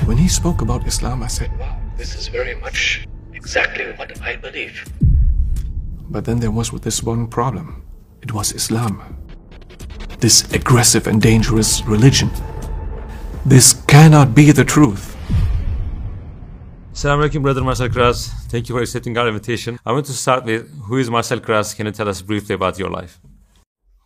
When he spoke about Islam, I said, wow, this is very much exactly what I believe. But then there was this one problem. It was Islam. This aggressive and dangerous religion. This cannot be the truth. Assalamu alaikum, brother Marcel Kras. Thank you for accepting our invitation. I want to start with, who is Marcel Kras? Can you tell us briefly about your life?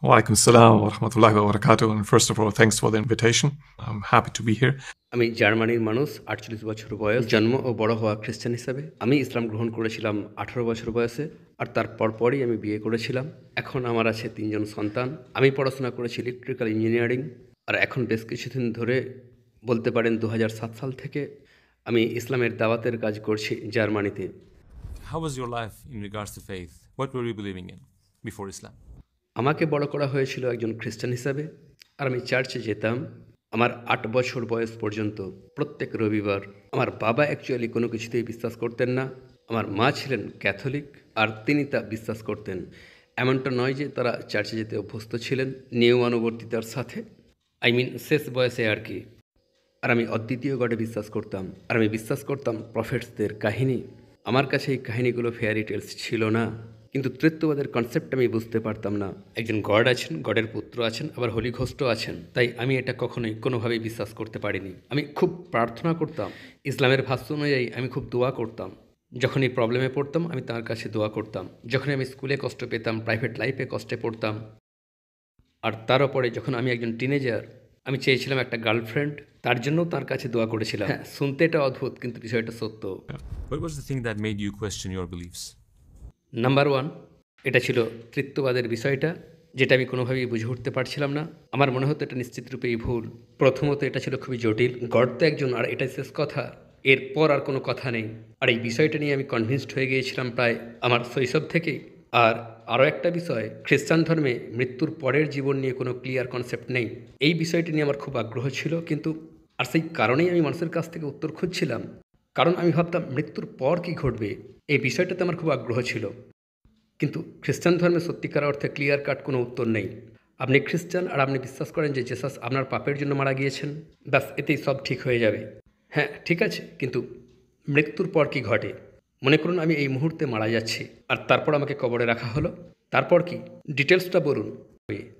Wa alaikum salam wa rahmatullahi wa barakatuh. And first of all, thanks for the invitation. I'm happy to be here. আমি জার্মানির মানুষ, 48 বছর বয়স, জন্ম ও বড় হওয়া খ্রিস্টান হিসাবে। আমি ইসলাম গ্রহণ করেছিলাম 18 বছর বয়সে, আর তারপর পরই আমি বিয়ে করেছিলাম। এখন আমার আছে 3 জন সন্তান। আমি পড়াশোনা করেছি ইলেকট্রিক্যাল ইঞ্জিনিয়ারিং, আর এখন বেশ কিছুদিন ধরে, বলতে পারেন 2007 সাল থেকে আমি ইসলামের দাওয়াতের কাজ করছি জার্মানিতে। How was your life in regards to faith? What were you believing in before Islam? আমাকে বড় করা হয়েছিল একজন খ্রিস্টান হিসাবে, আর আমি চার্চে যেতাম আমার 8 বছর বয়স পর্যন্ত প্রত্যেক রবিবার। আমার বাবা অ্যাকচুয়ালি কোনো কিছুতেই বিশ্বাস করতেন না। আমার মা ছিলেন ক্যাথলিক, আর তিনি তা বিশ্বাস করতেন। এমনটা নয় যে তারা চার্চে যেতে অভ্যস্ত ছিলেন নিয়মানুবর্তিতার সাথে, শেষ বয়সে আর কি। আর আমি অদ্বিতীয় গডে বিশ্বাস করতাম, আর আমি বিশ্বাস করতাম প্রফেটসদের কাহিনী। আমার কাছে এই কাহিনীগুলো ফেয়ারি টেলস ছিল না, কিন্তু ত্রিত্ববাদের কনসেপ্ট আমি বুঝতে পারতাম না। একজন গড আছেন, গডের পুত্র আছেন, আবার হোলি ঘোস্টও আছেন। তাই আমি এটা কখনোই কোনোভাবেই বিশ্বাস করতে পারিনি। আমি খুব প্রার্থনা করতাম, ইসলামের ভাষ্য অনুযায়ী আমি খুব দোয়া করতাম। যখন এই প্রবলেমে পড়তাম আমি তার কাছে দোয়া করতাম। যখন আমি স্কুলে কষ্ট পেতাম, প্রাইভেট লাইফে কষ্টে পড়তাম, আর তার উপরে যখন আমি একজন টিনেজার, আমি চেয়েছিলাম একটা গার্লফ্রেন্ড, তার জন্য তার কাছে দোয়া করেছিলাম। হ্যাঁ, শুনতে এটা অদ্ভুত, কিন্তু বিষয়টা সত্য। What was the thing that made you question your beliefs? Number 1, এটা ছিল ত্রিত্ববাদের বিষয়টা, যেটা আমি কোনোভাবেই বুঝে উঠতে পারছিলাম না। আমার মনে হতো এটা নিশ্চিতরূপেই ভুল। প্রথমত এটা ছিল খুবই জটিল। গড তো একজন, আর এটাই শেষ কথা, এরপর আর কোনো কথা নেই। আর এই বিষয়টা নিয়ে আমি কনভিন্সড হয়ে গিয়েছিলাম প্রায় আমার শৈশব থেকেই। আর আরও একটা বিষয়, খ্রিস্টান ধর্মে মৃত্যুর পরের জীবন নিয়ে কোনো ক্লিয়ার কনসেপ্ট নেই। এই বিষয়টি নিয়ে আমার খুব আগ্রহ ছিল, কিন্তু আর সেই কারণেই আমি মানুষের কাছ থেকে উত্তর খুঁজছিলাম। কারণ আমি ভাবতাম মৃত্যুর পর কী ঘটবে, এই বিষয়টাতে আমার খুব আগ্রহ ছিল। কিন্তু খ্রিস্টান ধর্মে সত্যিকার অর্থে ক্লিয়ার কাট কোনো উত্তর নেই। আপনি খ্রিস্টান আর আপনি বিশ্বাস করেন যে জেসাস আপনার পাপের জন্য মারা গিয়েছেন, ব্যাস এতেই সব ঠিক হয়ে যাবে। হ্যাঁ ঠিক আছে, কিন্তু মৃত্যুর পর কি ঘটে? মনে করুন আমি এই মুহূর্তে মারা যাচ্ছি, আর তারপর আমাকে কবরে রাখা হলো, তারপর কি? ডিটেলসটা বলুন।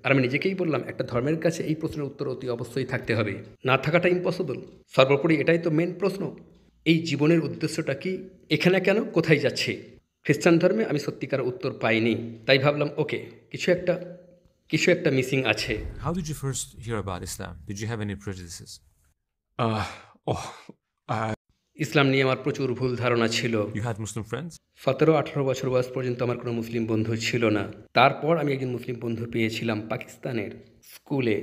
আর আমি নিজেকেই বললাম, একটা ধর্মের কাছে এই প্রশ্নের উত্তর অতি অবশ্যই থাকতে হবে, না থাকাটা ইম্পসিবল। সর্বোপরি এটাই তো মেন প্রশ্ন, এই জীবনের উদ্দেশ্যটা কি, এখানে কেন, কোথায় যাচ্ছে? খ্রিস্টান ধর্মে আমি সত্যিকার উত্তর পাইনি। তাই ভাবলাম ওকে, কিছু একটা মিসিং আছে। How did you first hear about Islam? Did you have any prejudices? ইসলাম নিয়ে আমার প্রচুর ভুল ধারণা ছিল। You had Muslim friends? 17-18 বছর বয়স পর্যন্ত আমার কোনো মুসলিম বন্ধু ছিল না। তারপর আমি একজন মুসলিম বন্ধু পেয়েছিলাম পাকিস্তানের স্কুলে,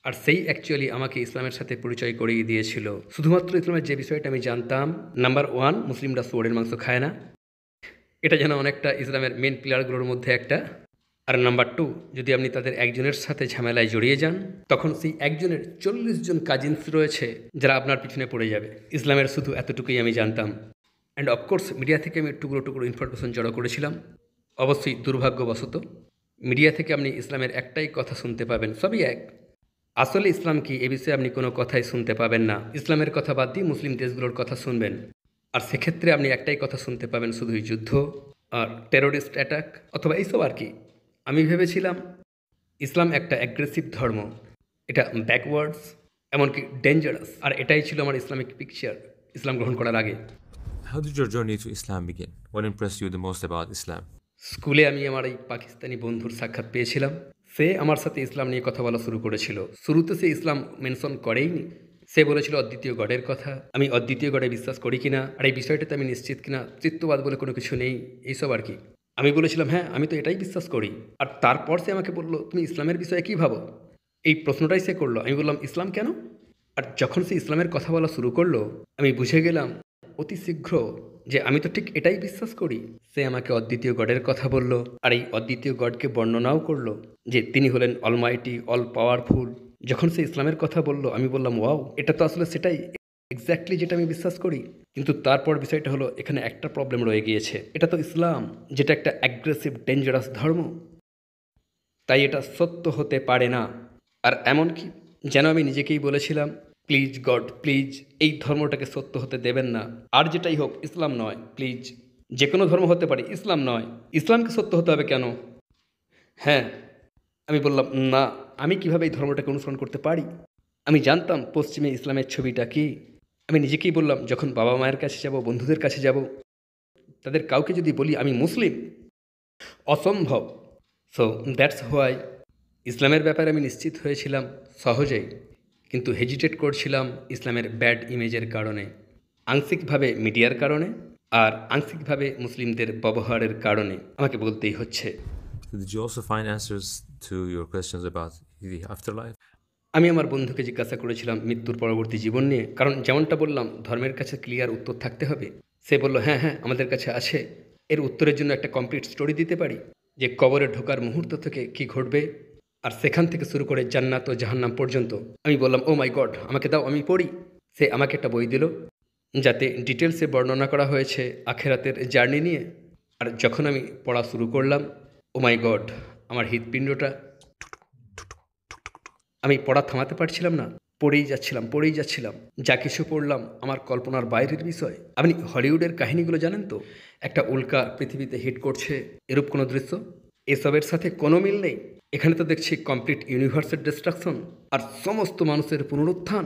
আর সেই অ্যাকচুয়ালি আমাকে ইসলামের সাথে পরিচয় করিয়ে দিয়েছিল। শুধুমাত্র ইসলামের যে বিষয়টা আমি জানতাম, নাম্বার 1, মুসলিমরা শুয়োরের মাংস খায় না, এটা যেন অনেকটা ইসলামের মেন পিলারগুলোর মধ্যে একটা। আর নাম্বার 2, যদি আপনি তাদের একজনের সাথে ঝামেলায় জড়িয়ে যান, তখন সেই একজনের 40 জন কাজিনস রয়েছে যারা আপনার পিছনে পড়ে যাবে। ইসলামের শুধু এতটুকুই আমি জানতাম। অ্যান্ড অফকোর্স মিডিয়া থেকে আমি টুকরো ইনফরমেশন জড়ো করেছিলাম। অবশ্যই দুর্ভাগ্যবশত মিডিয়া থেকে আপনি ইসলামের একটাই কথা শুনতে পাবেন, সবই এক। আসলে ইসলাম কি, এ বিষয়ে আপনি কোনো কথাই শুনতে পাবেন না। ইসলামের কথা বাদ দিয়ে মুসলিম দেশগুলোর কথা শুনবেন, আর সেক্ষেত্রে আপনি একটাই কথা শুনতে পাবেন, শুধুই যুদ্ধ আর টেরোরিস্ট অ্যাটাক অথবা এইসব আর কি। আমি ভেবেছিলাম ইসলাম একটা অ্যাগ্রেসিভ ধর্ম, এটা ব্যাকওয়ার্ডস, এমনকি ডেঞ্জারাস, আর এটাই ছিল আমার ইসলামিক পিকচার ইসলাম গ্রহণ করার আগে। How did your journey to Islam begin? What impressed you the most about Islam? স্কুলে আমি আমার এই পাকিস্তানি বন্ধুর সাক্ষাৎ পেয়েছিলাম। সে আমার সাথে ইসলাম নিয়ে কথা বলা শুরু করেছিল। শুরুতে সে ইসলাম মেনশন করেইনি। সে বলেছিল অদ্বিতীয় গডের কথা, আমি অদ্বিতীয় গডে বিশ্বাস করি কিনা, আর এই বিষয়টাতে আমি নিশ্চিত কিনা, ত্রিত্ববাদ বলে কোনো কিছু নেই, এইসব আর কি। আমি বলেছিলাম হ্যাঁ, আমি তো এটাই বিশ্বাস করি। আর তারপর সে আমাকে বললো, তুমি ইসলামের বিষয়ে কী ভাবো? এই প্রশ্নটাই সে করলো। আমি বললাম ইসলাম কেন? আর যখন সে ইসলামের কথা বলা শুরু করলো, আমি বুঝে গেলাম অতি শীঘ্র যে আমি তো ঠিক এটাই বিশ্বাস করি। সে আমাকে অদ্বিতীয় গডের কথা বলল, আর এই অদ্বিতীয় গডকে বর্ণনাও করলো যে তিনি হলেন অলমাইটি, অল পাওয়ারফুল। যখন সে ইসলামের কথা বলল, আমি বললাম ওয়াও, এটা তো আসলে সেটাই এক্স্যাক্টলি যেটা আমি বিশ্বাস করি। কিন্তু তারপর বিষয়টা হলো, এখানে একটা প্রবলেম রয়ে গিয়েছে। এটা তো ইসলাম, যেটা একটা অ্যাগ্রেসিভ ডেঞ্জারাস ধর্ম, তাই এটা সত্য হতে পারে না। আর এমনকি যেন আমি নিজেকেই বলেছিলাম, প্লিজ গড প্লিজ এই ধর্মটাকে সত্য হতে দেবেন না, আর যেটাই হোক ইসলাম নয় প্লিজ, যে কোনো ধর্ম হতে পারে, ইসলাম নয়, ইসলামকে সত্য হতে হবে কেন? হ্যাঁ, আমি বললাম না, আমি কিভাবে এই ধর্মটাকে অনুসরণ করতে পারি? আমি জানতাম পশ্চিমে ইসলামের ছবিটা কি। আমি নিজেকেই বললাম, যখন বাবা মায়ের কাছে যাব, বন্ধুদের কাছে যাব, তাদের কাউকে যদি বলি আমি মুসলিম, অসম্ভব। সো দ্যাটস হোয়াই ইসলামের ব্যাপারে আমি নিশ্চিত হয়েছিলাম সহজেই, কিন্তু হেজিটেট করছিলাম ইসলামের ব্যাড ইমেজের কারণে, আংশিকভাবে মিডিয়ার কারণে, আর আংশিকভাবে মুসলিমদের ব্যবহারের কারণে আমাকে বলতেই হচ্ছে। Did you also find answers to your questions about the afterlife? আমি আমার বন্ধুকে জিজ্ঞাসা করেছিলাম মৃত্যুর পরবর্তী জীবন নিয়ে, কারণ যেমনটা বললাম ধর্মের কাছে ক্লিয়ার উত্তর থাকতে হবে। সে বলল হ্যাঁ হ্যাঁ আমাদের কাছে আছে, এর উত্তরের জন্য একটা কমপ্লিট স্টোরি দিতে পারি, যে কবরে ঢোকার মুহূর্ত থেকে কি ঘটবে, আর সেখান থেকে শুরু করে জান্নাত ও জাহান্নাম পর্যন্ত। আমি বললাম ও মাই গড, আমাকে দাও, আমি পড়ি। সে আমাকে একটা বই দিল, যাতে ডিটেলসে বর্ণনা করা হয়েছে আখেরাতের জার্নি নিয়ে। আর যখন আমি পড়া শুরু করলাম, ও মাই গড, আমার হৃৎপিণ্ডটা, আমি পড়া থামাতে পারছিলাম না, পড়েই যাচ্ছিলাম। যা কিছু পড়লাম আমার কল্পনার বাইরের বিষয়। আপনি হলিউডের কাহিনীগুলো জানেন তো, একটা উল্কা পৃথিবীতে হিট করছে, এরূপ কোনো দৃশ্য? এসবের সাথে কোনো মিল নেই। এখানে তো দেখছি কমপ্লিট ইউনিভার্সের ডিস্ট্রাকশন, আর সমস্ত মানুষের পুনরুত্থান,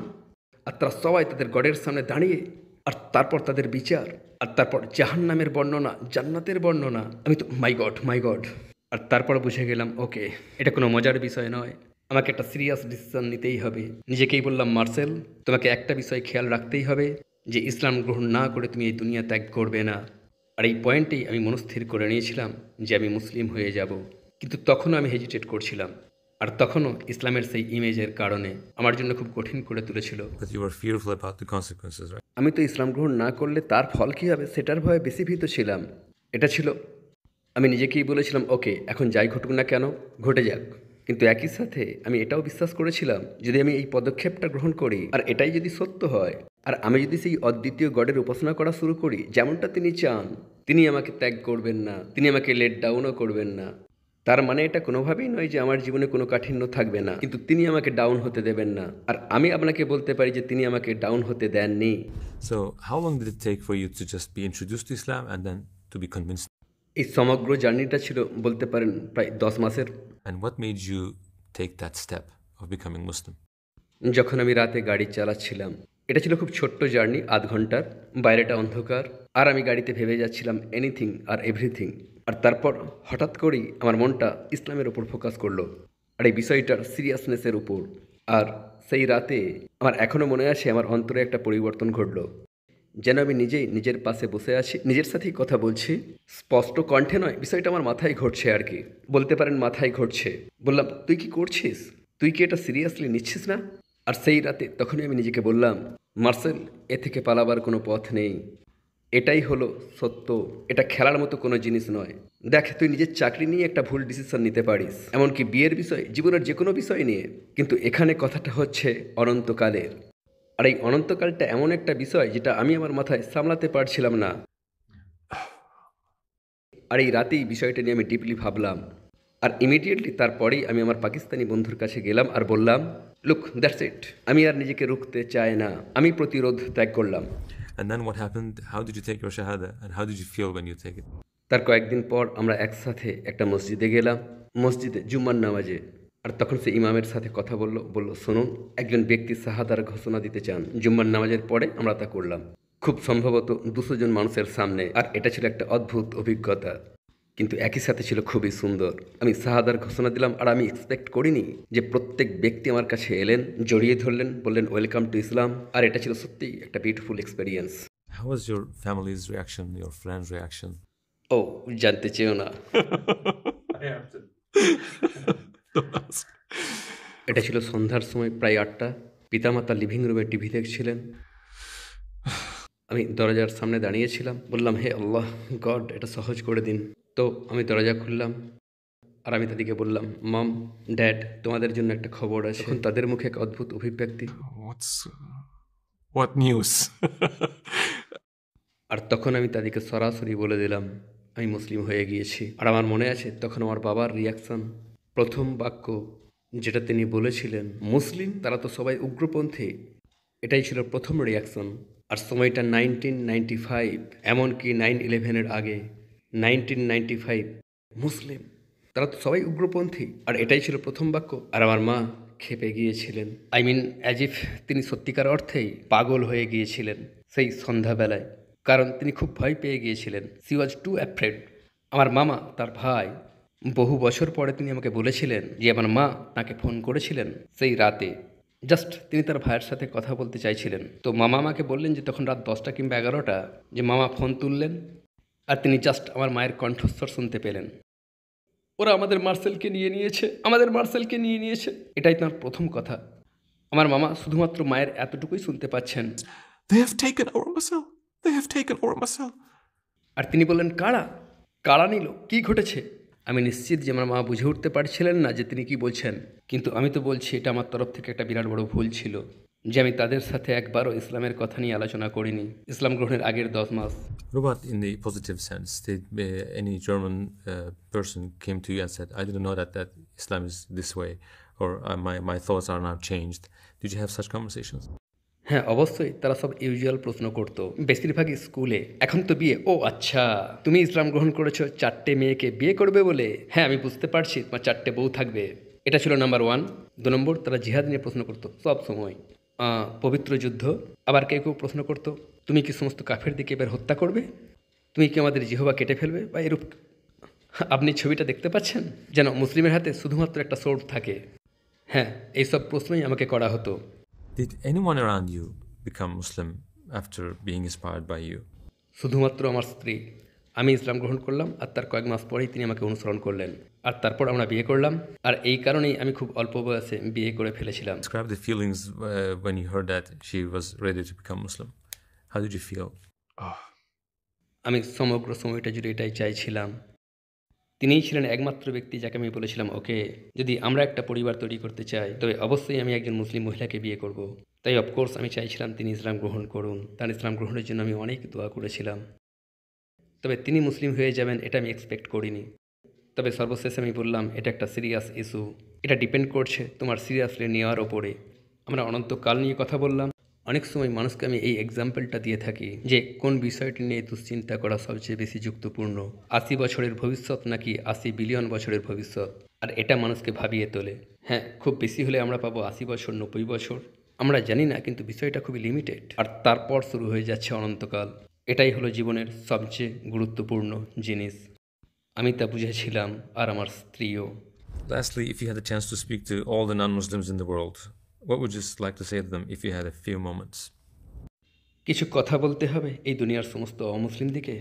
আর তারা সবাই তাদের গডের সামনে দাঁড়িয়ে, আর তারপর তাদের বিচার, আর তারপর জাহান্নামের বর্ণনা, জান্নাতের বর্ণনা। আমি তো মাই গড। আর তারপর বুঝে গেলাম ওকে, এটা কোনো মজার বিষয় নয়, আমাকে একটা সিরিয়াস ডিসিশন নিতেই হবে। নিজেকেই বললাম মার্সেল, তোমাকে একটা বিষয় খেয়াল রাখতেই হবে, যে ইসলাম গ্রহণ না করে তুমি এই দুনিয়া ত্যাগ করবে না। আর এই পয়েন্টেই আমি মনস্থির করে নিয়েছিলাম যে আমি মুসলিম হয়ে যাব, কিন্তু তখনও আমি হেজিটেট করছিলাম, আর তখনও ইসলামের সেই ইমেজের কারণে আমার জন্য খুব কঠিন করে তুলেছিল। But you were fearful about the consequences, right? আমি তো ইসলাম গ্রহণ না করলে তার ফল কী হবে সেটার ভয়ে বেশি ভীত ছিলাম। এটা ছিল, আমি নিজেকেই বলেছিলাম ওকে, এখন যাই ঘটুক না কেন ঘটে যাক, কিন্তু একই সাথে আমি এটাও বিশ্বাস করেছিলাম যদি আমি এই পদক্ষেপটা গ্রহণ করি, আর এটাই যদি সত্য হয়, আর আমি যদি সেই অদ্বিতীয় গডের উপাসনা করা শুরু করি যেমনটা তিনি চান, তিনি আমাকে ত্যাগ করবেন না, তিনি আমাকে লেট ডাউনও করবেন না। তার মানে এটা কোনোভাবেই নয় যে আমার জীবনে কোনো কাঠিন্য থাকবে না, কিন্তু তিনি আমাকে ডাউন হতে দেবেন না। আর আমি আপনাকে বলতে পারি যে তিনি আমাকে ডাউন হতে দেননি। So, how long did it take for you to just be introduced to Islam and then to be convinced? এই সমগ্র জার্নিটা ছিল বলতে পারেন প্রায় 10 মাসের। And what made you take that step of becoming Muslim? যখন আমি রাতে গাড়ি চালাচ্ছিলাম, এটা ছিল খুব ছোট্ট জার্নি, 8 ঘন্টার, বাইরেটা অন্ধকার, আর আমি গাড়িতে ভেবে যাচ্ছিলাম এনিথিং আর এভরিথিং। আর তারপর হঠাৎ করেই আমার মনটা ইসলামের ওপর ফোকাস করলো, আর এই বিষয়টার সিরিয়াসনেসের উপর। আর সেই রাতে আমার এখনও মনে আছে, আমার অন্তরে একটা পরিবর্তন ঘটলো, যেন আমি নিজেই নিজের পাশে বসে আছি, নিজের সাথেই কথা বলছি, স্পষ্ট কণ্ঠে নয়, বিষয়টা আমার মাথায় ঘটছে আর কি, বলতে পারেন মাথায় ঘটছে। বললাম তুই কি করছিস, তুই কি এটা সিরিয়াসলি নিচ্ছিস না? আর সেই রাতে তখনই আমি নিজেকে বললাম, মার্সেল, এ থেকে পালাবার কোনো পথ নেই, এটাই হলো সত্য, এটা খেলার মতো কোনো জিনিস নয়। দেখ, তুই নিজের চাকরি নিয়ে একটা ভুল ডিসিশন নিতে পারিস, এমনকি বিয়ের বিষয়, জীবনের যে কোনো বিষয় নিয়ে, কিন্তু এখানে কথাটা হচ্ছে অনন্তকালের। আর এই অনন্তকালটা এমন একটা বিষয় যেটা আমি আমার মাথায় সামলাতে পারছিলাম না। আর এই রাতেই বিষয়টা নিয়ে আমি ডিপলি ভাবলাম, আর ইমিডিয়েটলি তারপরেই আমি আমার পাকিস্তানি বন্ধুর কাছে গেলাম আর বললাম, লুক, দ্যাটস ইট, আমি আর নিজেকে রুখতে চাই না, আমি প্রতিরোধ ত্যাগ করলাম। And then what happened? How did you take your shahada? And how did you feel when you take it? তার কয়েকদিন পর আমরা একসাথে একটা মসজিদে গেলাম, মসজিদে জুম্মার নামাজে। আর তখন সে ইমামের সাথে কথা বলল শুনুন, একজন ব্যক্তি শাহাদার ঘোষণা দিতে চান। জুম্মার নামাজের পরে আমরা তা করলাম, খুব সম্ভবত 200 জন মানুষের সামনে। আর এটা ছিল একটা অদ্ভুত অভিজ্ঞতা, কিন্তু একই সাথে ছিল খুবই সুন্দর। আমি শাহাদার ঘোষণা দিলাম, আর আমি এক্সপেক্ট করিনি যে প্রত্যেক ব্যক্তি আমার কাছে এলেন, জড়িয়ে ধরলেন, বললেন ওয়েলকাম টু ইসলাম। আর এটা ছিল সত্যিই একটা beautiful experience. How was your family's reaction, your friends' reaction? ও, জানতে চেয়েও না। I have to. Don't ask. এটা ছিল সন্ধ্যার সময়, প্রায় 8টা। পিতামাতা লিভিং রুমে টিভি দেখছিলেন, আমি দরজার সামনে দাঁড়িয়েছিলাম। বললাম, হে আল্লাহ, গড, এটা সহজ করে দিন। তো আমি দরজা খুললাম, আর আমি তাদেরকে বললাম, মম, ড্যাড, তোমাদের জন্য একটা খবর আছে। তখন তাদের মুখে এক অদ্ভুত অভিব্যক্তি। What news? আর তখন আমি তাদেরকে সরাসরি বলে দিলাম আমি মুসলিম হয়ে গিয়েছি। আর আমার মনে আছে তখন আমার বাবার রিয়াকশন, প্রথম বাক্য যেটা তিনি বলেছিলেন, মুসলিম, তারা তো সবাই উগ্রপন্থী। এটাই ছিল প্রথম রিয়াকশন। আর সময়টা 1995, এমনকি 9/11-এর আগে। 1995, মুসলিম, তারা তো সবাই উগ্রপন্থী। আর এটাই ছিল প্রথম বাক্য। আর আমার মা ক্ষেপে গিয়েছিলেন, আই মিন অ্যাজ ইফ তিনি সত্যিকার অর্থেই পাগল হয়ে গিয়েছিলেন সেই সন্ধ্যাবেলায়, কারণ তিনি খুব ভয় পেয়ে গিয়েছিলেন। She was too afraid. আমার মামা, তার ভাই, বহু বছর পরে তিনি আমাকে বলেছিলেন যে আমার মা তাকে ফোন করেছিলেন সেই রাতে, জাস্ট তিনি তার ভাইয়ের সাথে কথা বলতে চাইছিলেন। তো মামা আমাকে বললেন যে তখন রাত 10টা কিংবা 11টা, যে মামা ফোন তুললেন আর তিনি জাস্ট আমার মায়ের কণ্ঠস্বর শুনতে পেলেন, ওরা আমাদের মার্সেলকে নিয়ে নিয়েছে, আমাদের মার্সেলকে নিয়ে নিয়েছে। এটাই তার প্রথম কথা। আমার মামা শুধুমাত্র মায়ের এতটুকুই শুনতে পাচ্ছেন। They have taken our Marcel. They have taken our Marcel. আর তিনি বললেন, কারা কারা নিল, কি ঘটেছে? আমি নিশ্চিত যে আমার মা বুঝে উঠতে পারছিলেন না যে তিনি কি বলছেন, কিন্তু আমি তো বলছি এটা আমার তরফ থেকে একটা বিরাট বড় ভুল ছিল যে আমি তাদের সাথে একবারও ইসলামের কথা নিয়ে আলোচনা করিনি ইসলাম গ্রহণের আগের 10 মাস। What about in the positive sense? Did any German person came to you and said, I didn't know that Islam is this way, or my thoughts are now changed? Did you have such conversations? হ্যাঁ, অবশ্যই তারা সব usual প্রশ্ন করতো, বেশিরভাগই স্কুলে। এখন তো বিয়ে, ও আচ্ছা তুমি ইসলাম গ্রহণ করেছো 4টে মেয়েকে বিয়ে করবে বলে, হ্যাঁ আমি বুঝতে পারছি তোমার 4টে বউ থাকবে। এটা ছিল নাম্বার 1। 2 নম্বর, তারা জিহাদ নিয়ে প্রশ্ন করতো সব সময়, পবিত্র যুদ্ধ। আবার কেউ কেউ প্রশ্ন করতো, তুমি কি সমস্ত কাফের দিকে এবার হত্যা করবে, তুমি কি আমাদের জিহবা কেটে ফেলবে, বা এরূপ। আপনি ছবিটা দেখতে পাচ্ছেন, যেন মুসলিমের হাতে শুধুমাত্র একটা সোর্ড থাকে। হ্যাঁ, এইসব প্রশ্নই আমাকে করা হতো। Did anyone around you become Muslim after being inspired by you? শুধুমাত্র আমার স্ত্রী। আমি ইসলাম গ্রহণ করলাম আর তার কয়েক মাস পরেই তিনি আমাকে অনুসরণ করলেন, আর তারপর আমরা বিয়ে করলাম। আর এই কারণেই আমি খুব অল্প বয়সে বিয়ে করে ফেলেছিলাম। Describe the feelings when you heard that she was ready to become Muslim. How did you feel? আমি সমগ্র সময়টা জুড়ে এটাই চাইছিলাম। তিনিই ছিলেন একমাত্র ব্যক্তি যাকে আমি বলেছিলাম, ওকে যদি আমরা একটা পরিবার তৈরি করতে চাই তবে অবশ্যই আমি একজন মুসলিম মহিলাকে বিয়ে করব। তাই অফকোর্স আমি চাইছিলাম তিনি ইসলাম গ্রহণ করুন। তার ইসলাম গ্রহণের জন্য আমি অনেক দোয়া করেছিলাম। তবে তিনি মুসলিম হয়ে যাবেন এটা আমি এক্সপেক্ট করিনি। তবে সর্বশেষে আমি বললাম, এটা একটা সিরিয়াস ইস্যু, এটা ডিপেন্ড করছে তোমার সিরিয়াসলি নেওয়ার ওপরে। আমরা অনন্তকাল নিয়ে কথা বললাম। অনেক সময় মানুষকে আমি এই এক্সাম্পলটা দিয়ে থাকি যে কোন বিষয়টি নিয়ে দুশ্চিন্তা করা সবচেয়ে বেশি যুক্তিপূর্ণ, 80 বছরের ভবিষ্যৎ নাকি 80 বিলিয়ন বছরের ভবিষ্যৎ। আর এটা মানুষকে ভাবিয়ে তোলে। হ্যাঁ, খুব বেশি হলে আমরা পাবো 80 বছর, 90 বছর, আমরা জানি না, কিন্তু বিষয়টা খুবই লিমিটেড। আর তারপর শুরু হয়ে যাচ্ছে অনন্তকাল। এটাই হলো জীবনের সবচেয়ে গুরুত্বপূর্ণ জিনিস। আমি তা বুঝেছিলাম, আর আমার স্ত্রীও। Lastly, if you had a chance to speak to all the non-Muslims in the world, what would you like to say to them if you had a few moments? কিছু কথা বলতে হবে এই দুনিয়ার সমস্ত অমুসলিমদিকে।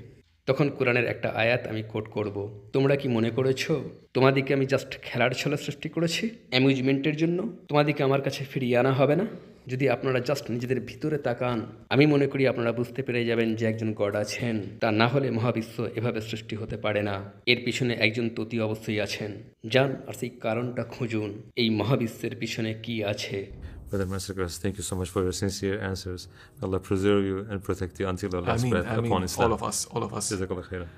তখন কোরআনের একটা আয়াত আমি কোট করব, তোমরা কি মনে করেছো তোমাদিকে আমি জাস্ট খেলার ছলে সৃষ্টি করেছি, অ্যামিউজমেন্টের জন্য? তোমাদিকে আমার কাছে ফিরিয়ে আনা হবে না? যদি আপনারা জাস্ট নিজেদের ভিতরে তাকান, আমি মনে করি আপনারা বুঝতে পেরে যাবেন যে একজন গড আছেন। তা না হলে মহাবিশ্ব এভাবে সৃষ্টি হতে পারে না। এর পিছনে একজন ততি অবশ্যই আছেন। যান আর সেই কারণটা খুঁজুন, এই মহাবিশ্বের পিছনে কি আছে। Brother Masterclass, thank you so much for your sincere answers. Allah preserve you and protect you until the last breath upon Islam. All of us. Jazakallah khairan.